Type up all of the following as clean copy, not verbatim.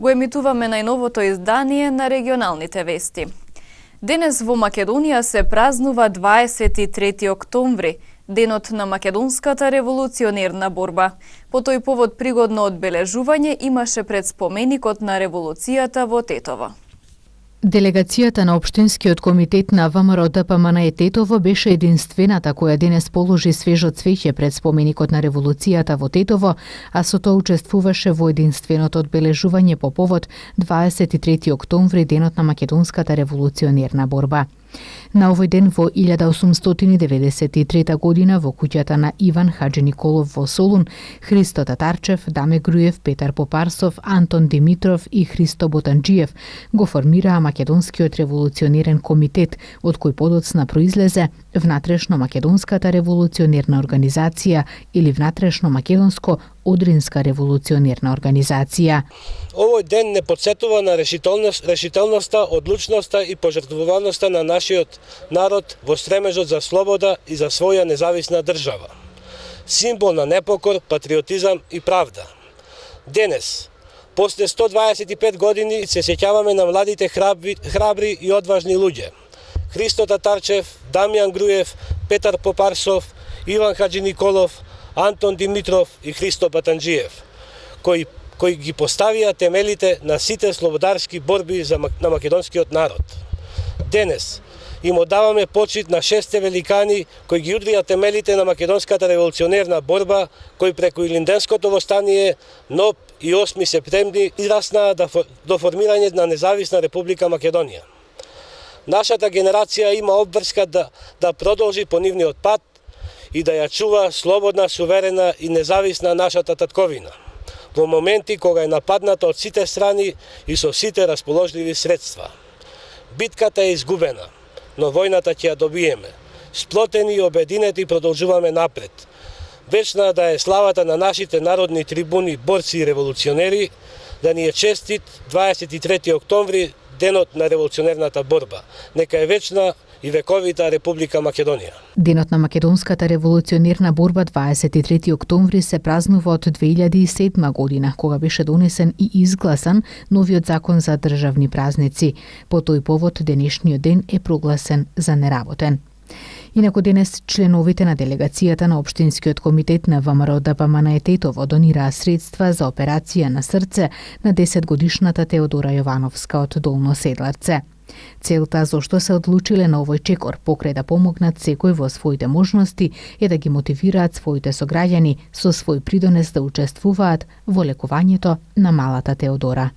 Го емитуваме најновото издание на регионалните вести. Денес во Македонија се празнува 23 октомври, денот на македонската револуционерна борба. По тој повод пригодно одбележување имаше пред споменикот на револуцијата во Тетово. Делегацијата на Општинскиот комитет на ВМРО ДПМН Тетово беше единствената која денес положи свежо цвеќе пред споменикот на револуцијата во Тетово, а со тоа учествуваше во единственото одбележување по повод 23 октомври, денот на македонската револуционерна борба. На овој ден во 1893 година во куќата на Иван Хаджи Николов во Солун, Христо Татарчев, Даме Груев, Петар Попарсов, Антон Димитров и Христо Ботанџиев го формираа Македонскиот револуционерен комитет, од кој подоцна произлезе Внатрешно македонската револуционерна организација или Внатрешно македонско Одринска револуционерна организација. Овој ден не потсетува на решителноста, одлучноста и пожртвуваноста на нашиот народ во стремежот за слобода и за своја независна држава. Символ на непокор, патриотизам и правда. Денес, после 125 години, се сеќаваме на младите храбри и одважни луѓе. Христо Татарчев, Дамјан Груев, Петар Попарсов, Иван Хаджи Николов, Антон Димитров и Христо Ботанџиев, кои ги поставија темелите на сите слободарски борби на македонскиот народ. Денес им одаваме почит на 6 великани кои ги удрија темелите на македонската револуционерна борба, кои преку Илинденското востание, НОБ и 8 септември израснаа до формирање на независна Република Македонија. Нашата генерација има обврска да продолжи по нивниот пат и да ја чува слободна, суверена и независна нашата татковина, во моменти кога е нападната од сите страни и со сите расположливи средства. Битката е изгубена, но војната ќе ја добиеме. Сплотени и обединети продолжуваме напред. Вечна да е славата на нашите народни трибуни, борци и револуционери, да ни е честит 23 октомври, денот на револуционерната борба. Нека е вечна и вековита Република Македонија. Денот на македонската револуционерна борба 23 октомври се празнува од 2007 година, кога беше донесен и изгласан новиот закон за државни празници. По тој повод денешниот ден е прогласен за неработен. Инаку денес членовите на делегацијата на Општинскиот комитет на ВМРО ДПМН Тетово донираа средства за операција на срце на 10-годишната Теодора Јовановска од Долно Седларце. Целта зошто се одлучиле на овој чекор покрај да помогнат секој во своите можности е да ги мотивираат своите сограѓани со свој придонес да учествуваат во лекувањето на малата Теодора.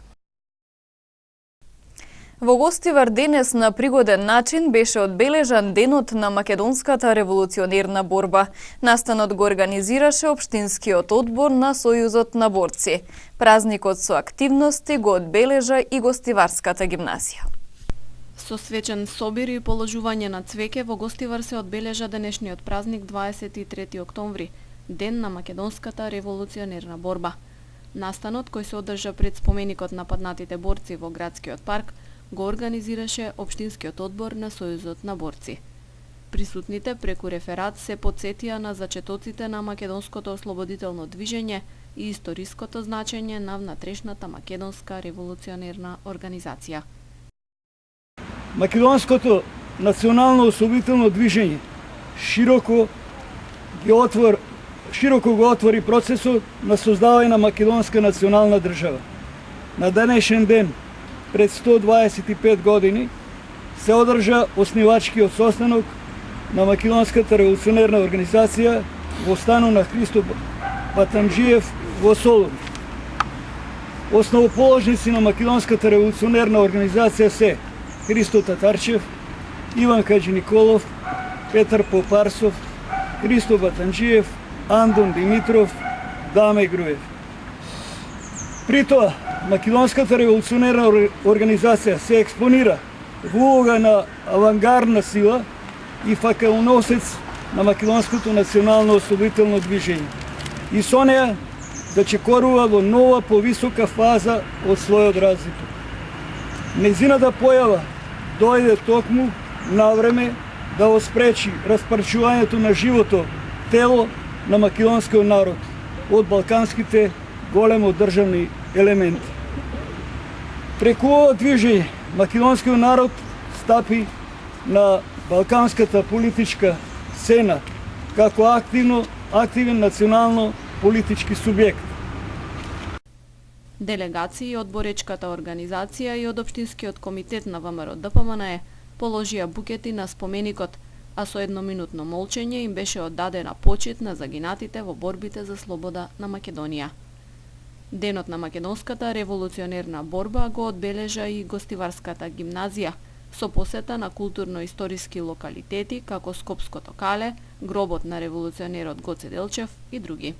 Во Гостивар денес на пригоден начин беше одбележан денот на македонската револуционерна борба. Настанот го организираше Општинскиот одбор на Сојузот на борци. Празникот со активности го одбележа и Гостиварската гимназија. Со свечен собир и положување на цвеќе во Гостивар се одбележа денешниот празник 23 октомври, ден на македонската револуционерна борба. Настанот кој се одржа пред споменикот на паднатите борци во градскиот парк го организираше Општинскиот одбор на Сојузот на борци. Присутните преку реферат се потсетија на зачетоците на македонското ослободително движење и историското значење на внатрешната македонска револуционерна организација. Македонското национално ослободително движење широко го отвори процесот на создавање на македонска национална држава. На денешен ден, пред 125 години, се одржа оснивачкиот состанок на Македонската револуционерна организација во станот на Христо Ботанџиев во Солун. Основоположници на Македонската револуционерна организација се Христо Татарчев, Иван Хаджи Николов, Петар Попарсов, Христо Ботанџиев, Антон Димитров, Даме Груев. При тоа, Македонската револуционерна организација се експонира во улога на авангардна сила и факелносец на македонското национално ослободително движење. И со неја да чекорува во нова повисока фаза од својот развиток. Нејзината појава дојде токму на време да оспречи распарчувањето на живото тело на македонскиот народ од балканските големо државни елементи. Преку ова движење, македонскиот народ стапи на балканската политичка сцена како активен национално политички субјект. Делегации од боречката организација и од Општинскиот комитет на ВМРО ДПМНЕ положија букети на споменикот, а со едноминутно молчење им беше оддадена почит на загинатите во борбите за слобода на Македонија. Денот на македонската револуционерна борба го одбележа и гостиварската гимназија, со посета на културно-историски локалитети како Скопското кале, гробот на револуционерот Гоце Делчев и други.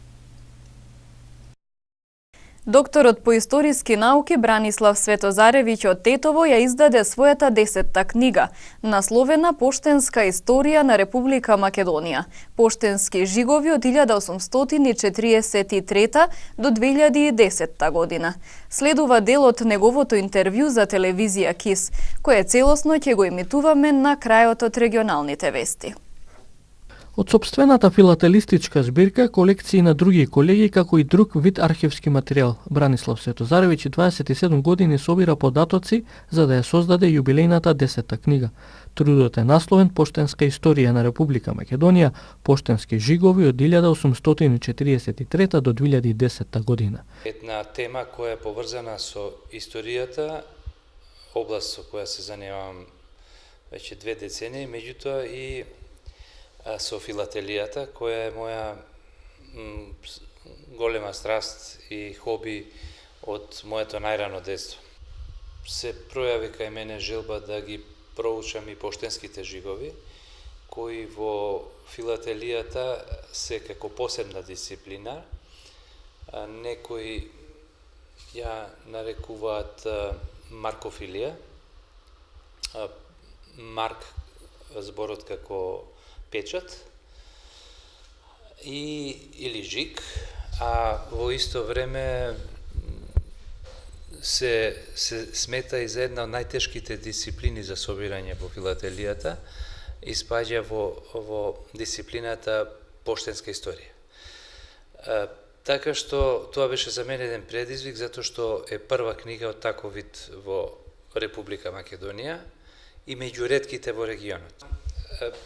Докторот по историски науки Бранислав Светозаревиќ од Тетово ја издаде својата 10-та книга, насловена Поштенска историја на Република Македонија, поштенски жигови од 1843 до 2010 година. Следува дел од неговото интервју за телевизија КИС, кое целосно ќе го емитуваме на крајот од регионалните вести. Од сопствената филателистичка збирка, колекции на други колеги, како и друг вид архивски материјал, Бранислав Светозаревиќ 27 години собира податоци за да ја создаде јубилејната 10-та книга. Трудот е насловен Поштенска историја на Република Македонија, поштенски жигови од 1843 до 2010 година. Една тема која е поврзана со историјата, област со која се занимавам веќе 2 децении, меѓутоа и со филателијата, која е моја голема страст и хоби од моето најрано детство. Се пројави кај мене желба да ги проучам и поштенските жигови, кои во филателијата се како посебна дисциплина. Некои ја нарекуваат маркофилија, марк зборот како печат или жиг, а во исто време се смета и за една од најтешките дисциплини за собирање во филателијата и спаѓа во дисциплината поштенска историја. Така што тоа беше за мене еден предизвик, затоа што е прва книга од таков вид во Република Македонија и меѓу ретките во регионот.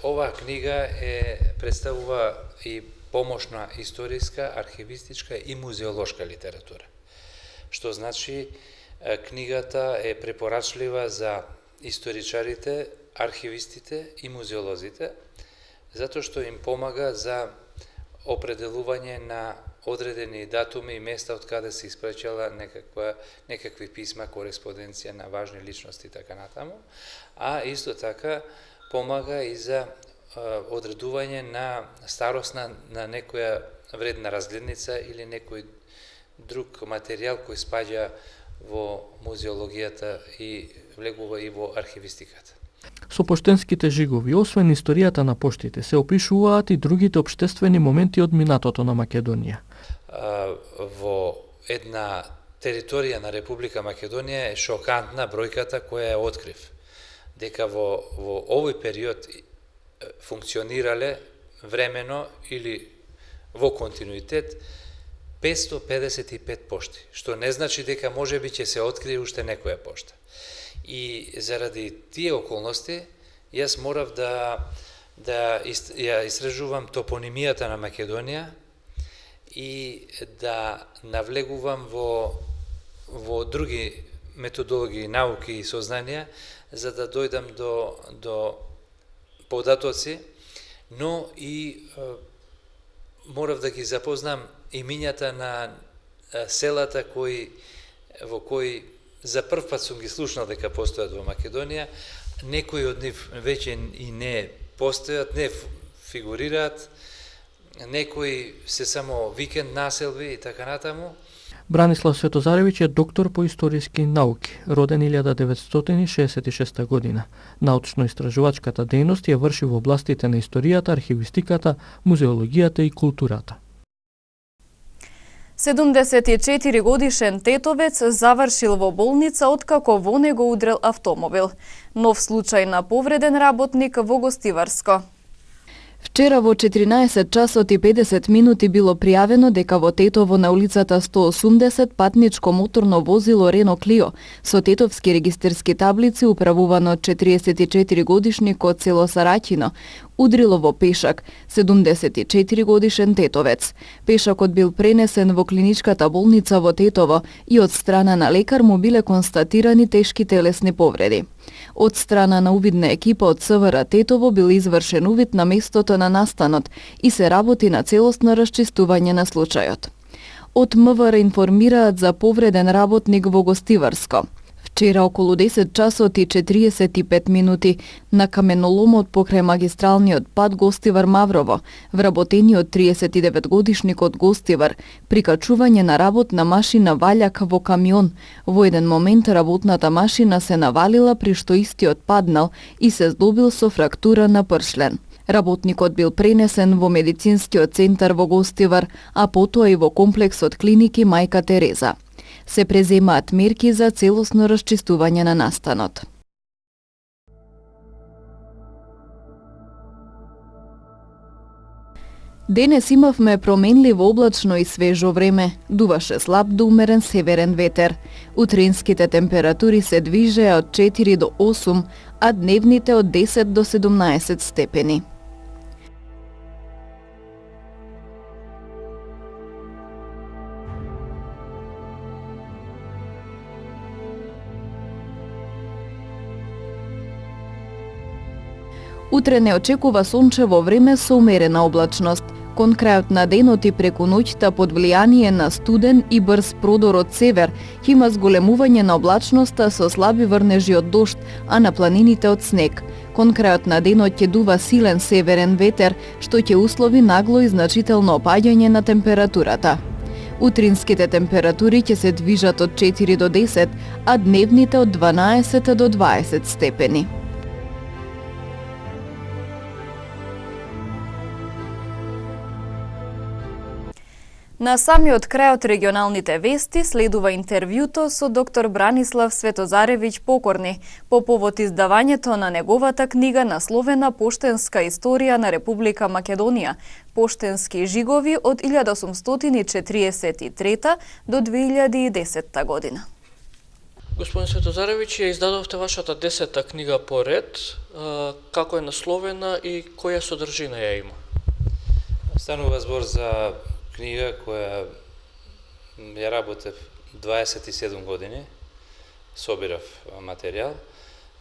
Оваа книга представува и помошна историска, архивистичка и музеолошка литература. Што значи, книгата е препорачлива за историчарите, архивистите и музеолозите, затоа што им помага за определување на одредени датуми и места од каде се испраќала некакви писма, кореспонденција на важни личности и така натаму, а исто така помага и за одредување на старост на некоја вредна разгледница или некој друг материјал кој спаѓа во музеологијата и влегува и во архивистиката. Со поштенските жигови, освен историјата на поштите, се опишуваат и другите општествени моменти од минатото на Македонија. Во една територија на Република Македонија е шокантна бројката која ја открив. Дека во овој период функционирале времено или во континуитет 555 пошти, што не значи дека можеби ќе се открие уште некоја пошта. И заради тие околности, јас морав да ја истражувам топонимијата на Македонија и да навлегувам во други методологии, науки и сознанија, за да дојдам до податоци, но и морав да ги запознам имињата на селата во кои за прв пат сум ги слушнал дека постојат во Македонија. Некои од нив веќе и не постојат, не фигурираат, некои се само викенд населби и така натаму. Бранислав Светозаревиќ е доктор по историски науки, роден 1966 година. Научно-истражувачката дејност ја врши во областите на историјата, архивистиката, музеологијата и културата. 74 годишен тетовец завршил во болница откако во него удрел автомобил. Нов случај на повреден работник во Гостиварско. Вчера во 14 часот и 50 минути било пријавено дека во Тетово на улицата 180 патничко моторно возило Рено Клио со тетовски регистерски таблици управувано од 44 годишник од село Сараќино удрило во пешак, 74 годишен тетовец. Пешакот бил пренесен во клиничката болница во Тетово и од страна на лекар му биле констатирани тешки телесни повреди. Од страна на увидна екипа од СВР Тетово бил извршен увид на местото на настанот и се работи на целосно расчистување на случајот. Од МВР информираат за повреден работник во Гостиварско. Вчера околу 10 часот и 45 минути на каменоломот покрај магистралниот пат Гостивар-Маврово, вработениот 39 годишник од Гостивар, прикачување на работна машина ваљак во камион. Во еден момент работната машина се навалила при што истиот паднал и се здобил со фрактура на пршлен. Работникот бил пренесен во медицинскиот центар во Гостивар, а потоа и во комплексот клиники Мајка Тереза. Се преземаат мерки за целосно расчистување на настанот. Денес имавме променливо облачно и свежо време. Дуваше слаб до умерен северен ветер. Утринските температури се движеа од 4 до 8, а дневните од 10 до 17 степени. Утре не очекува сончево време со умерена облачност. Кон крајот на денот и преку ноќта под влијание на студен и брз продор од север, ќе има зголемување на облачноста со слаби врнежи од дожд, а на планините од снег. Кон крајот на денот ќе дува силен северен ветер, што ќе услови нагло и значително опаѓање на температурата. Утринските температури ќе се движат од 4 до 10, а дневните од 12 до 20 степени. На самиот крај од регионалните вести следува интервјуто со доктор Бранислав Светозаревиќ Покорни по повод издавањето на неговата книга насловена Поштенска историја на Република Македонија, поштенски жигови од 1843 до 2010 година. Господин Светозаревиќ, ја издадовте вашата 10-та книга по ред. Како е насловена и која содржина ја има? Станува збор за книга која ја работев 27 години, собирав материјал,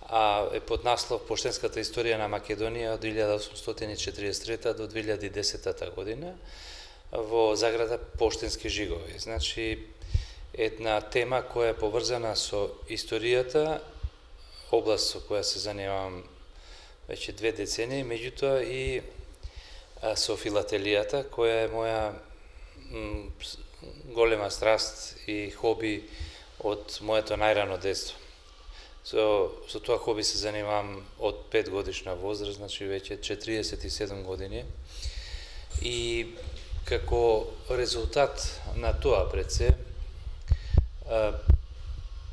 а е под наслов Поштенската историја на Македонија од 1843 до 2010 година во заграда Поштенски жигови. Значи, една тема која е поврзана со историјата, област со која се занимавам веќе 2 децении, меѓутоа и со филателијата, која е моја голема страст и хоби од моето најрано детство. Со тоа хоби се занимавам од 5 годишна возраст, значи веќе 47 години. И како резултат на тоа пред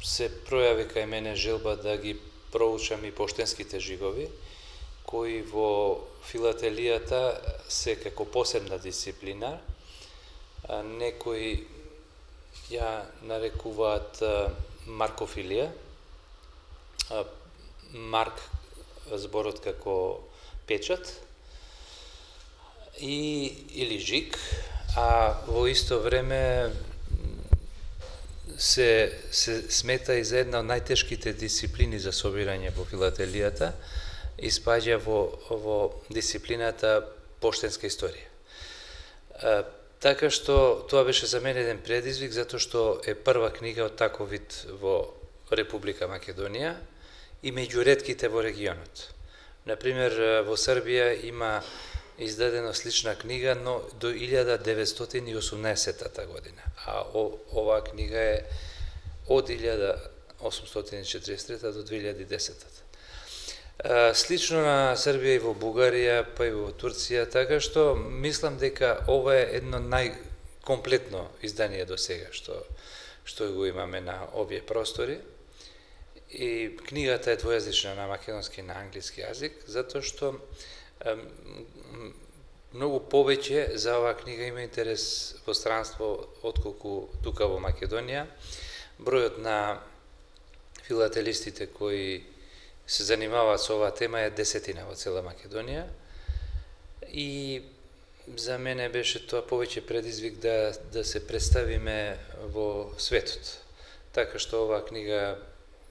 се пројави кај мене желба да ги проучам и поштенските жигови, кои во филателијата се како посебна дисциплина. Некои ја нарекуваат маркофилија, марк зборот како печат или жиг, а во исто време се смета и за една од најтешките дисциплини за собирање во филателијата, и спаѓа во дисциплината поштенска историја. Така што тоа беше за мене еден предизвик, затоа што е прва книга од таков вид во Република Македонија и меѓу ретките во регионот. Например, во Србија има издадена слична книга, но до 1918 година, а оваа книга е од 1843 до 2010. Слично на Србија и во Бугарија, па и во Турција, така што мислам дека ова е едно најкомплетно издание до сега што го имаме на овие простори. И книгата е двојазична на македонски и на англиски јазик, затоа што Многу повеќе за оваа книга има интерес во странство отколку тука во Македонија. Бројот на филателистите кои се занимаваат со оваа тема е 10 во цела Македонија и за мене беше тоа повеќе предизвик да се представиме во светот. Така што оваа книга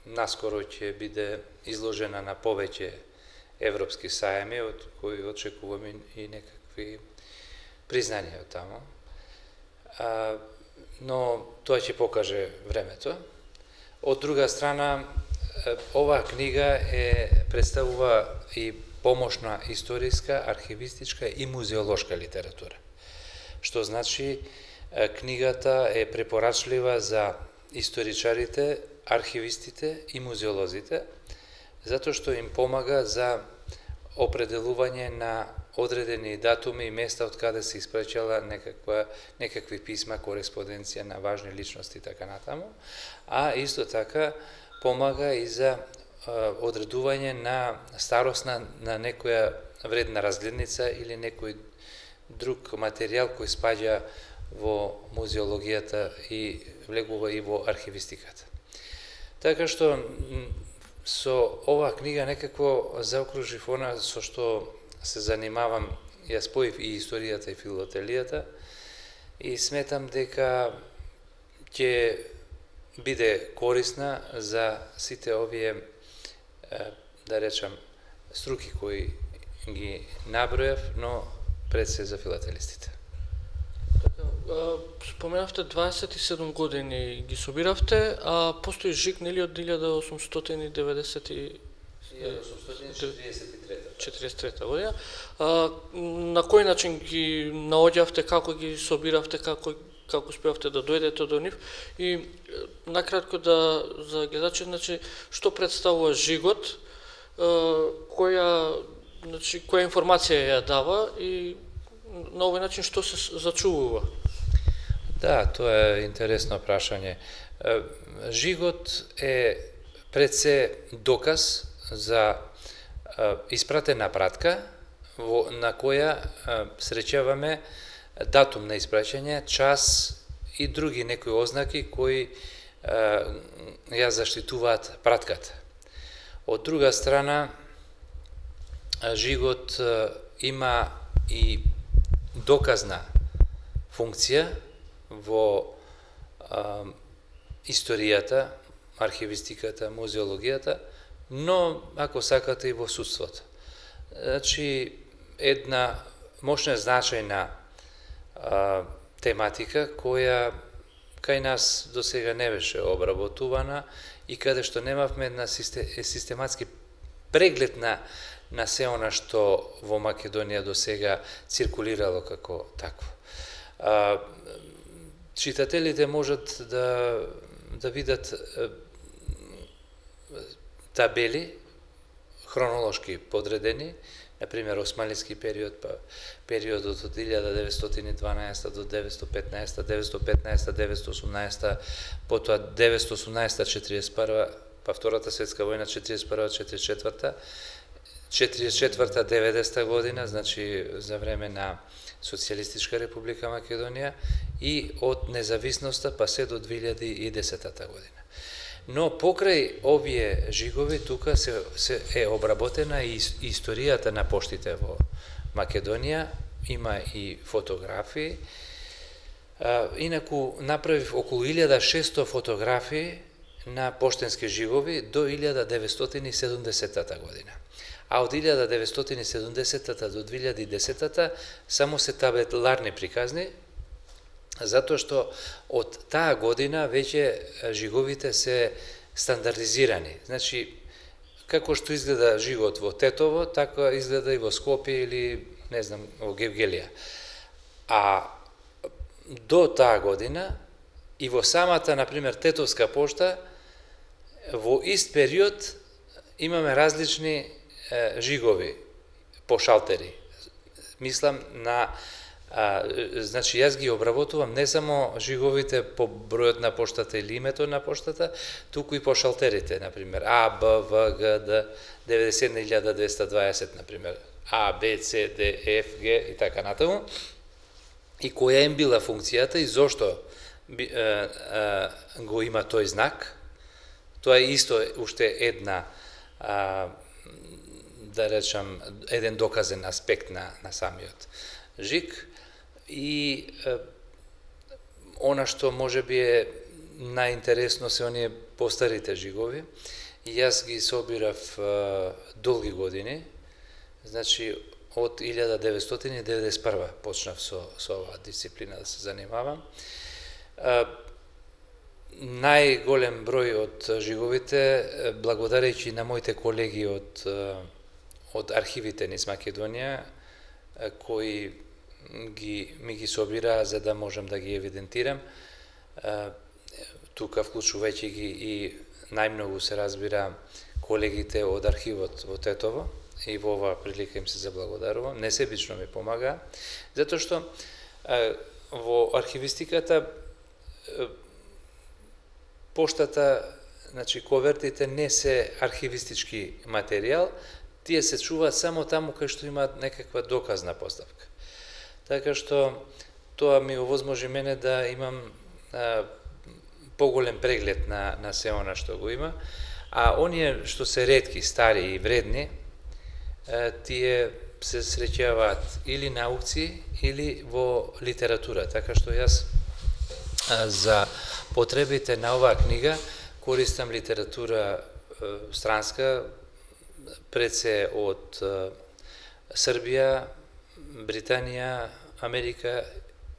наскоро ќе биде изложена на повеќе европски сајми, од кои очекуваме и некакви признања од тамо. Но тоа ќе покаже времето. Од друга страна, оваа книга представува и помошна историска, архивистичка и музеолошка литература. Што значи, книгата е препорачлива за историчарите, архивистите и музеолозите, затоа што им помага за определување на одредени датуми и места од каде се испраќала некакви писма, кореспонденција на важни личности и така натаму, а исто така помага и за одредување на старост на некоја вредна разгледница или некој друг материјал кој спаѓа во музеологијата и влегува и во архивистиката. Така што со оваа книга некако заокружив она со што се занимавам, ја споив и историјата и филателијата и сметам дека ќе биде корисна за сите овие, да речам, струки кои ги набројав, но пред се за филателистите. Споменавте 27 години ги собиравте, а постои ЖИК, нели, од 1843 година. На кој начин ги наоѓавте, како ги собиравте, како успеавте да дојдете до нив? И накратко за гледачи, значи, што представува ЖИГот, која информација ја дава и на овој начин што се зачувува? Да, тоа е интересно прашање. ЖИГот е пред се доказ за испратена пратка на која среќаваме датум на испраќање, час и други некои ознаки кои ја заштитуваат пратката. Од друга страна, ЖИГот има и доказна функција во историјата, архивистиката, музеологијата, но, ако сакате, и во судството. Значи, една мощна значајна тематика која кај нас до сега не беше обработувана и каде што немавме една систематски преглед на се она што во Македонија до сега циркулирало како такво. Читателите можат да видат табели, хронолошки подредени, например, османлиски период, па периодот од 1912 до 915, 918, потоа 918-41, па Втората светска војна 41-44, 44-90 година, значи за време на Социјалистичка република Македонија и од независноста па се до 2010 година. Но покрај овие жигови тука се е обработена и историјата на поштите во Македонија, има и фотографии. Инаку направив околу 1600 фотографии на поштенски жигови до 1970 година. А од 1970 до 2010 само се табеларни приказни, затоа што од таа година веќе жиговите се стандардизирани. Значи, како што изгледа жигот во Тетово, така изгледа и во Скопје или, не знам, во Гевгелија. А до таа година и во самата, например, Тетовска пошта, во ист период имаме различни жигови по шалтери. Мислам на Значи, јас ги обработувам не само жиговите по бројот на поштата или името на поштата, туку и по шалтерите, например, А, Б, В, Г, Д, 91.220, например, А, Б, С, Д, Ф, Г и така натаму. И која им била функцијата и зошто го има тој знак. Тоа е исто уште една, да речам, еден доказен аспект на самиот жиг. И она што може би е најинтересно се оние постарите жигови. Јас ги собирав долги години, значи од 1991 почнав со оваа дисциплина да се занимавам. Најголем број од жиговите, благодарејќи на моите колеги од архивите низ Македонија, кои ми ги собираа за да можам да ги евидентирам. Тука вклучувајќи ги и најмногу се разбира колегите од архивот во Тетово, и во оваа прилика им се заблагодарувам. Несебично ми помага, затоа што во архивистиката поштата, значи ковертите не се архивистички материјал, тие се чуваат само таму кај што имаат некаква доказна поставка. Така што тоа ми овозможи мене да имам поголем преглед на се она што го има, а оние што се ретки, стари и вредни, тие се среќаваат или на аукции, или во литература. Така што јас за потребите на оваа книга користам литература странска, пред се од Србија, Британија, Америка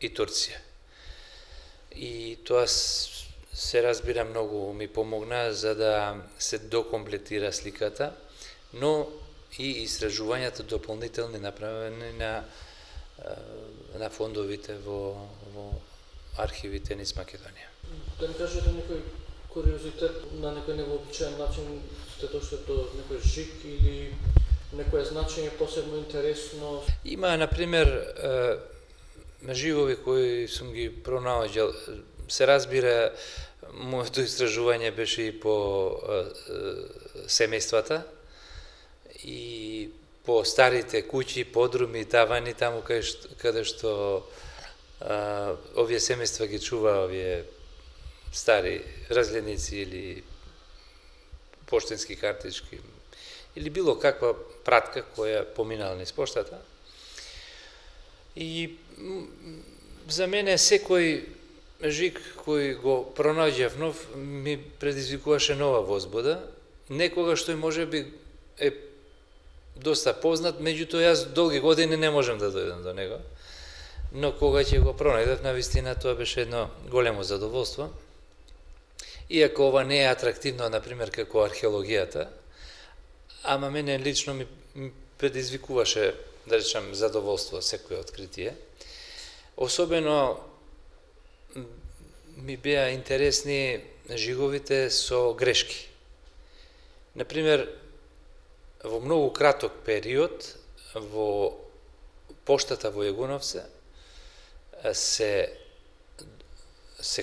и Турција. И тоа се разбира многу ми помогна за да се докомплетира сликата, но и истражувањата дополнителни направени на фондовите во архивите низ Македонија. Да ми кажете некој куриозитет, на некој невообичаен начин сте дошли до некој жиг или некое значење посебно интересно? Има, например, жигови кои сум ги пронаоѓал. Се разбира, моето истражување беше и по семејствата и по старите куќи, подруми, тавани, таму каде што овие семејства ги чува овие стари разгледници или поштенски картички или било каква пратка која поминала низ поштата. И за мене секој жиг кој го пронаѓав нов ми предизвикуваше нова возбуда. Некогаш тој можеби е доста познат, меѓутоа јас долги години не можам да дојдам до него. Но кога ќе го пронајдев, навистина тоа беше едно големо задоволство. Иако ова не е атрактивно, например, како археологијата, ама мене лично ми предизвикуваше, да речам, задоволство секој откритие. Особено ми беа интересни жиговите со грешки. Например, во многу краток период во поштата во Јагуновце се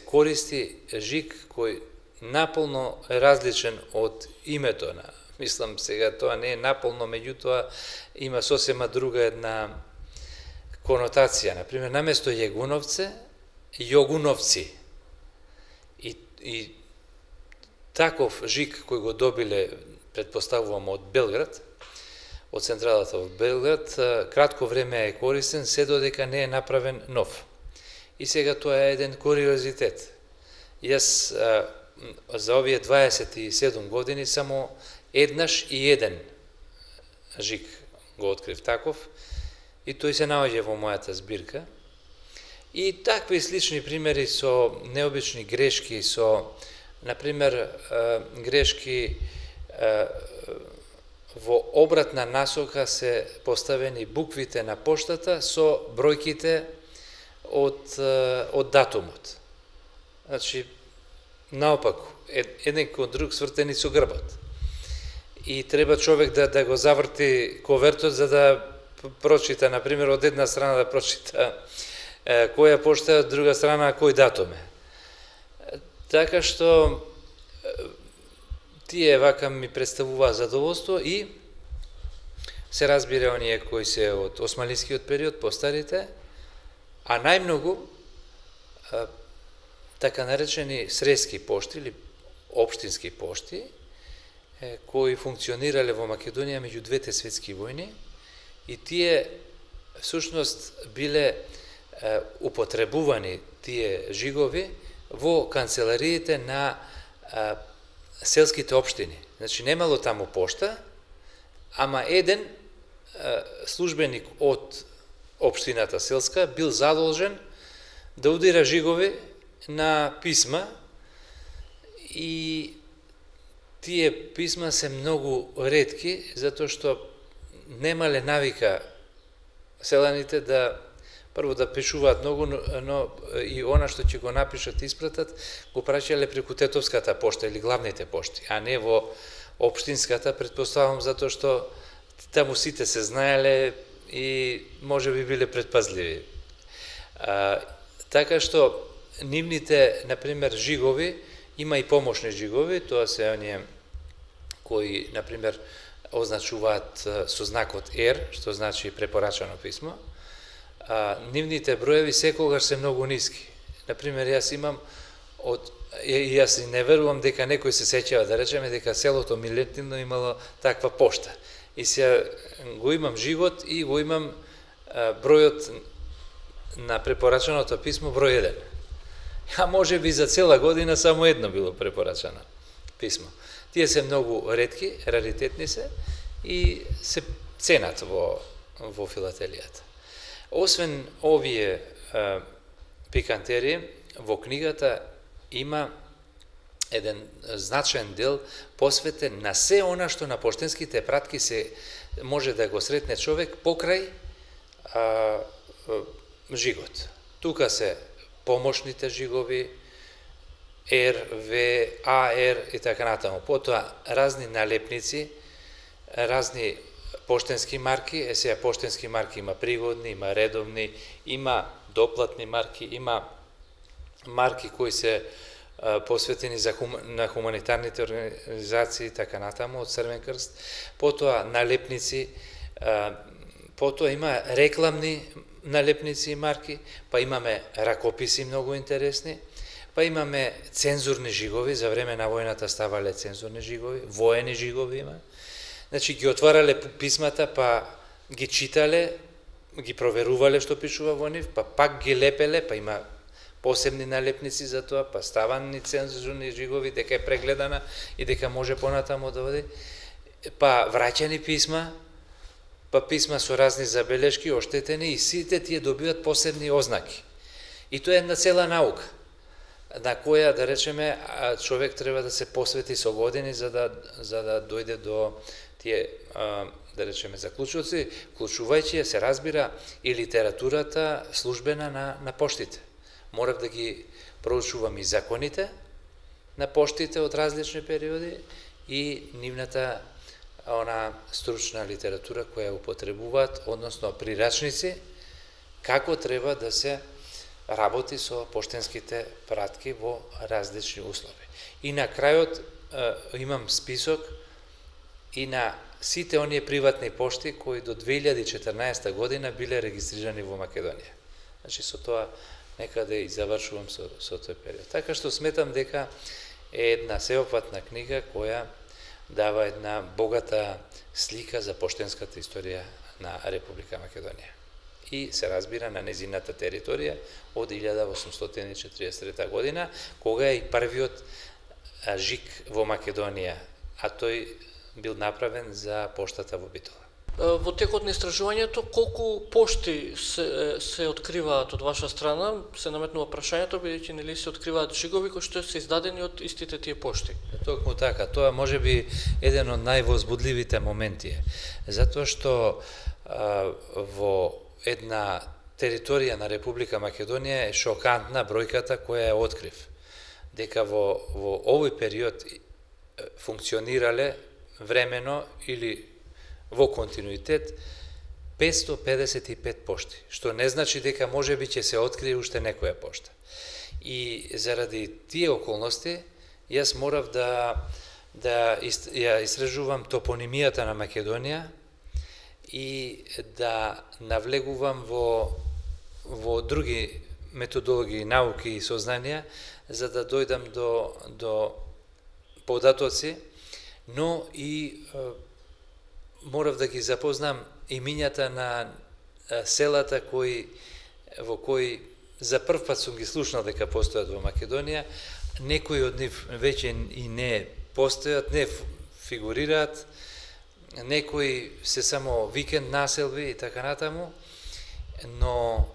користи жиг кој наполно е различен од името на, мислам сега тоа не е наполно, меѓутоа има сосема друга една конотација. Например, наместо Јагуновце, Јогуновци. И таков жиг кој го добиле, предпоставувам, од Белград, од централата во Белград, кратко време е користен, се додека не е направен нов. И сега тоа е еден куриозитет. Јас за овие 27 години само еднаш и еден жиг го открив таков, и тој се наоѓа во мојата збирка. И такви слични примери со необични грешки, со, например, грешки во обратна насока се поставени буквите на поштата со бројките од датумот. Значи, наопаку, еден кон друг свртени со грбот. И треба човек да го заврти ковертот за да прочита, например, од една страна да прочита која пошта, од друга страна кој датум е. Така што тие вака ми представува задоволство и се разбира оние кои се од османлискиот период, постарите, а најмногу така наречени средски пошти или општински пошти, кои функционирале во Македонија меѓу двете светски војни и тие всушност биле употребувани тие жигови во канцелариите на селските општини. Значи немало таму пошта, ама еден службеник од општината селска бил задолжен да удира жигови на писма и тие писма се многу ретки, затоа што немале навика селаните да прво да пишуваат многу, но и она што ќе го напишат и испратат, го праќале преку тетовската пошта или главните пошти, а не во општинската, предпоставам, затоа што таму сите се знаеле и може би биле предпазливи. Така што нивните, например, жигови, има и помошни жигови, тоа се оние кои, например, означуваат со знакот R, што значи препорачано писмо. Нивните броеви секогаш се многу ниски. Например, јас имам јас не верувам дека некој се сеќава, да речеме, дека селото Милетино имало таква пошта. И се го имам живот и го имам бројот на препорачаното писмо број 1. А може би за цела година само едно било препорачано писмо. Тие се многу ретки, раритетни се и се ценат во филателијата. Освен овие пикантерии, во книгата има еден значаен дел посветен на се она што на поштенските пратки се може да го сретне човек покрај жигот. Тука се помошните жигови, R, V, AR и така натаму. Потоа разни налепници, разни поштенски марки, сега поштенски марки има пригодни, има редовни, има доплатни марки, има марки кои се посветени на хуманитарните организации, така натаму, од Црвен крст, потоа налепници, потоа има рекламни налепници и марки, па имаме ракописи многу интересни, па имаме цензурни жигови, за време на војната ставале цензурни жигови, воени жигови има. Значи ги отварале писмата, па ги читале, ги проверувале што пишува во нив, па пак ги лепеле, па има посебни налепници за тоа, па ставани цензурни жигови, дека е прегледана и дека може понатаму да оди, па враќани писма, па писма со разни забелешки, оштетени и сите тие добиваат посебни ознаки. И тоа е една цела наука, на која, да речеме, човек треба да се посвети со години за да дојде до тие, да речеме, заклучоци, вклучувајќи се разбира и литературата службена на поштите. Морав да ги проучувам и законите на поштите од различни периоди и нивната стручна литература која употребуваат, односно прирачници, како треба да се работи со поштенските пратки во различни услови. И на крајот имам список и на сите оние приватни пошти кои до 2014 година биле регистрирани во Македонија. Значи со тоа некаде и завршувам со тој период. Така што сметам дека е една сеопфатна книга која дава една богата слика за поштенската историја на Република Македонија. И се разбира на незината територија од 1843 година, кога е и првиот жик во Македонија, а тој бил направен за поштата во Битола. Во текот на истражувањето, колку пошти се откриваат од ваша страна, се наметнува прашањето, бидејќи нели се откриваат жигови кои што се издадени од истите тие пошти? Токму така, тоа може би еден од највозбудливите моменти е, затоа што во една територија на Република Македонија е шокантна бројката која е открив, дека во овој период функционирале времено или во континуитет 555 пошти, што не значи дека можеби ќе се открие уште некоја пошта. И заради тие околности, јас морав да ја истражувам топонимијата на Македонија и да навлегувам во други методологии, науки и сознанија, за да дојдам до податоци, но и морав да ги запознам имињата на селата во кои за прв пат сум ги слушнал дека постојат во Македонија. Некои од нив веќе и не постојат, не фигурираат, некои се само викенд населби и така натаму, но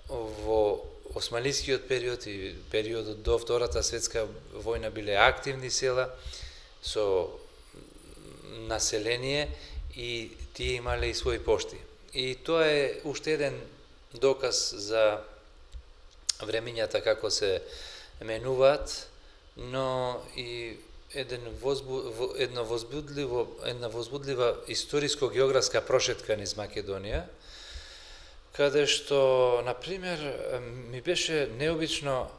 во османлискиот период и периодот до Втората светска војна биле активни села со население и тие имале и своји пошти. И тоа е уште еден доказ за времењата како се менуваат, но и една возбудлива историско-географска прошетка низ Македонија, каде што, например, ми беше необично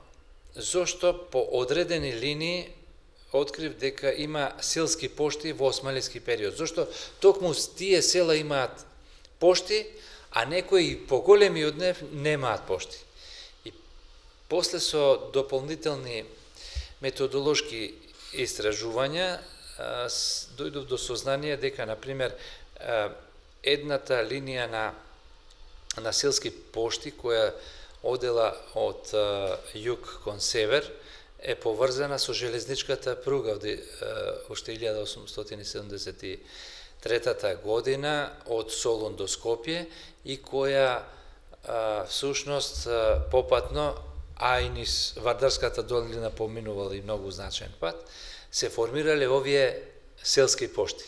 зошто по одредени линии открив дека има селски пошти во османлиски период. Зошто токму тие села имаат пошти, а некои поголеми од нив немаат пошти. И после со дополнителни методолошки истражувања дојдов до сознание дека, например, едната линија на селски пошти која одела од југ кон север е поврзана со железничката пруга уште 1873 година од Солун до Скопје и која всушност попатно, а и низ Вардарската долина поминувал и многу значаен пат, се формирале овие селски пошти.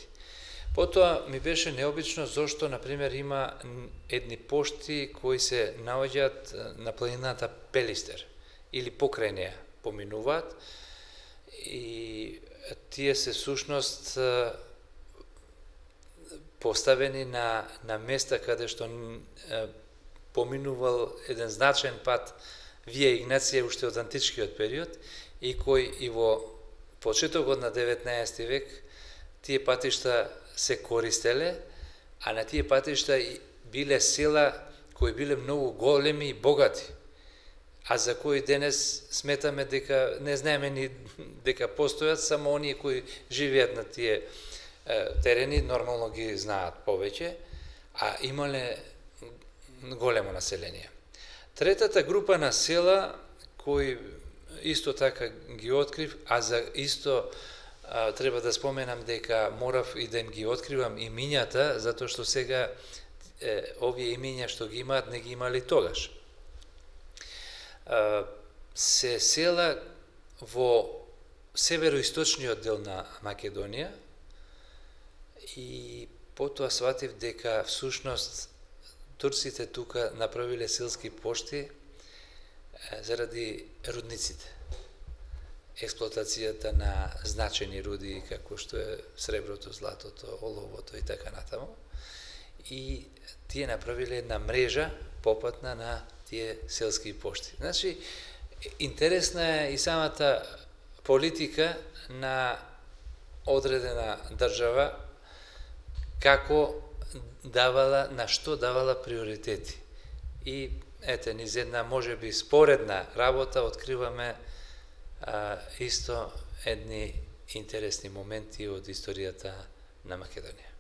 Потоа ми беше необично зошто, например, има едни пошти кои се наоѓаат на планината Пелистер или покрај неа поминуваат и тие се всушност поставени на места каде што поминувал еден значаен пат Вија Игнација уште од античкиот период и кој и во почетокот на 19 век тие патишта се користеле, а на тие патишта биле села кои биле многу големи и богати, а за кои денес сметаме дека не знаеме ни дека постојат, само оние кои живеат на тие терени нормално ги знаат повеќе, а имале големо население. Третата група на села кои исто така ги открив, а за исто треба да споменам дека морав и да им ги откривам имињата, затоа што сега овие имиња што ги имаат не ги имали тогаш. Се села во североисточниот дел на Македонија и потоа сватив дека всушност турците тука направиле селски пошти заради рудниците. Експлоатацијата на значени руди како што е среброто, златото, оловото и така натаму. И тие направиле една мрежа попатна на тие селски пошти. Значи, интересна е и самата политика на одредена држава како давала, на што давала приоритети. И ете, низ една можеби споредна работа откриваме исто едни интересни моменти од историјата на Македонија.